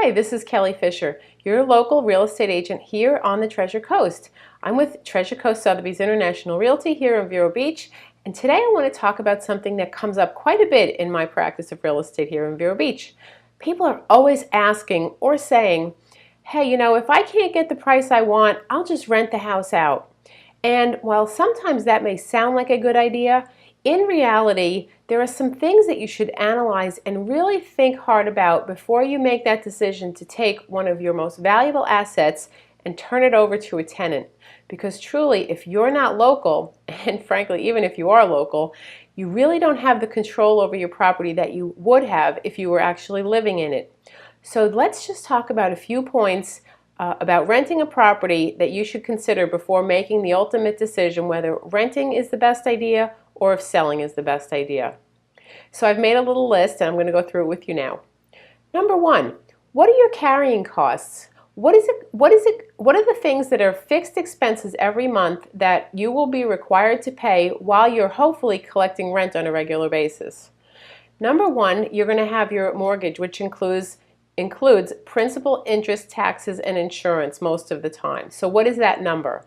Hi, this is Kelly Fischer, your local real estate agent here on the Treasure Coast. I'm with Treasure Coast Sotheby's International Realty here in Vero Beach, and today I want to talk about something that comes up quite a bit in my practice of real estate here in Vero Beach. People are always asking or saying, hey, if I can't get the price I want, I'll just rent the house out. And while sometimes that may sound like a good idea, in reality, there are some things that you should analyze and really think hard about before you make that decision to take one of your most valuable assets and turn it over to a tenant. Because truly, if you're not local, and frankly, even if you are local, you really don't have the control over your property that you would have if you were actually living in it. So let's just talk about a few points about renting a property that you should consider before making the ultimate decision whether renting is the best idea or if selling is the best idea. So I've made a little list and I'm going to go through it with you now. Number one, what are your carrying costs? What are the things that are fixed expenses every month that you will be required to pay while you're hopefully collecting rent on a regular basis? Number one, you're going to have your mortgage, which includes principal, interest, taxes, and insurance most of the time. So what is that number?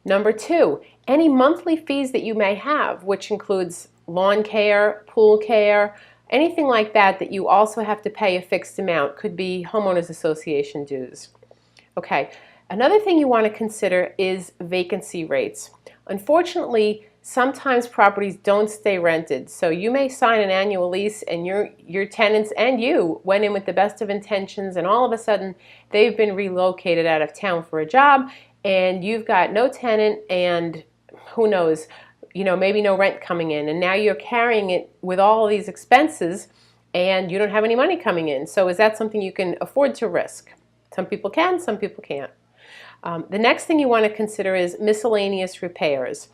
Number two, any monthly fees that you may have, which includes lawn care, pool care, anything like that that you also have to pay a fixed amount. Could be homeowners association dues. Okay, another thing you want to consider is vacancy rates. Unfortunately, sometimes properties don't stay rented, so you may sign an annual lease and your tenants and you went in with the best of intentions, and all of a sudden they've been relocated out of town for a job and you've got no tenant and who knows, maybe no rent coming in, and now you're carrying it with all of these expenses and you don't have any money coming in. So is that something you can afford to risk? Some people can, some people can't. The next thing you want to consider is miscellaneous repairs.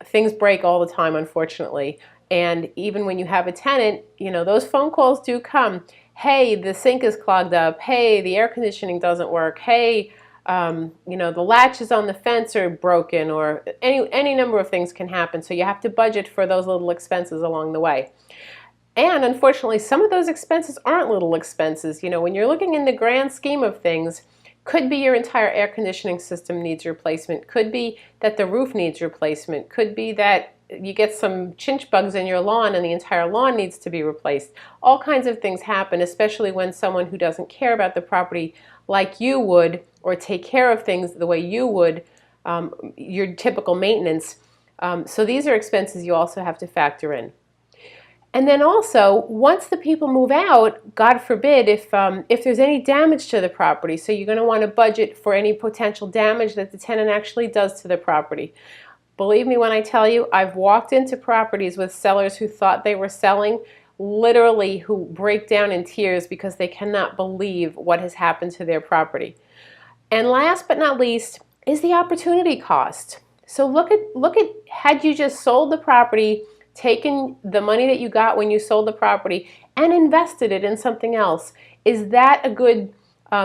Things break all the time, unfortunately, and even when you have a tenant, those phone calls do come. Hey, the sink is clogged up. Hey, the air conditioning doesn't work. Hey, the latches on the fence are broken, or any number of things can happen. So you have to budget for those little expenses along the way. And unfortunately, some of those expenses aren't little expenses. When you're looking in the grand scheme of things, could be your entire air conditioning system needs replacement. Could be that the roof needs replacement. Could be that you get some chinch bugs in your lawn and the entire lawn needs to be replaced. All kinds of things happen, especially when someone who doesn't care about the property like you would, or take care of things the way you would, your typical maintenance. So these are expenses you also have to factor in. And then also, once the people move out, God forbid, if there's any damage to the property, so you're going to want to budget for any potential damage that the tenant actually does to the property. Believe me when I tell you, I've walked into properties with sellers who thought they were selling, literally who break down in tears because they cannot believe what has happened to their property. And last but not least is the opportunity cost. So look at had you just sold the property, taken the money that you got when you sold the property and invested it in something else. Is that a good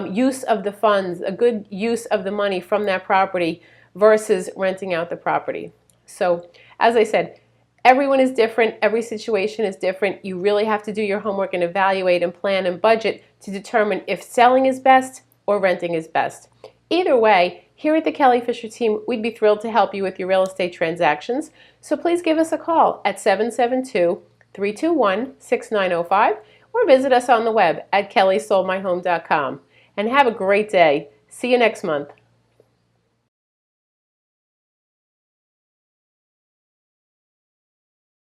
use of the funds, a good use of the money from that property versus renting out the property? So as I said, everyone is different, every situation is different. You really have to do your homework and evaluate and plan and budget to determine if selling is best or renting is best. Either way, here at the Kelly Fischer team, we'd be thrilled to help you with your real estate transactions. So please give us a call at 772-321-6905 or visit us on the web at kellysoldmyhome.com. And have a great day. See you next month.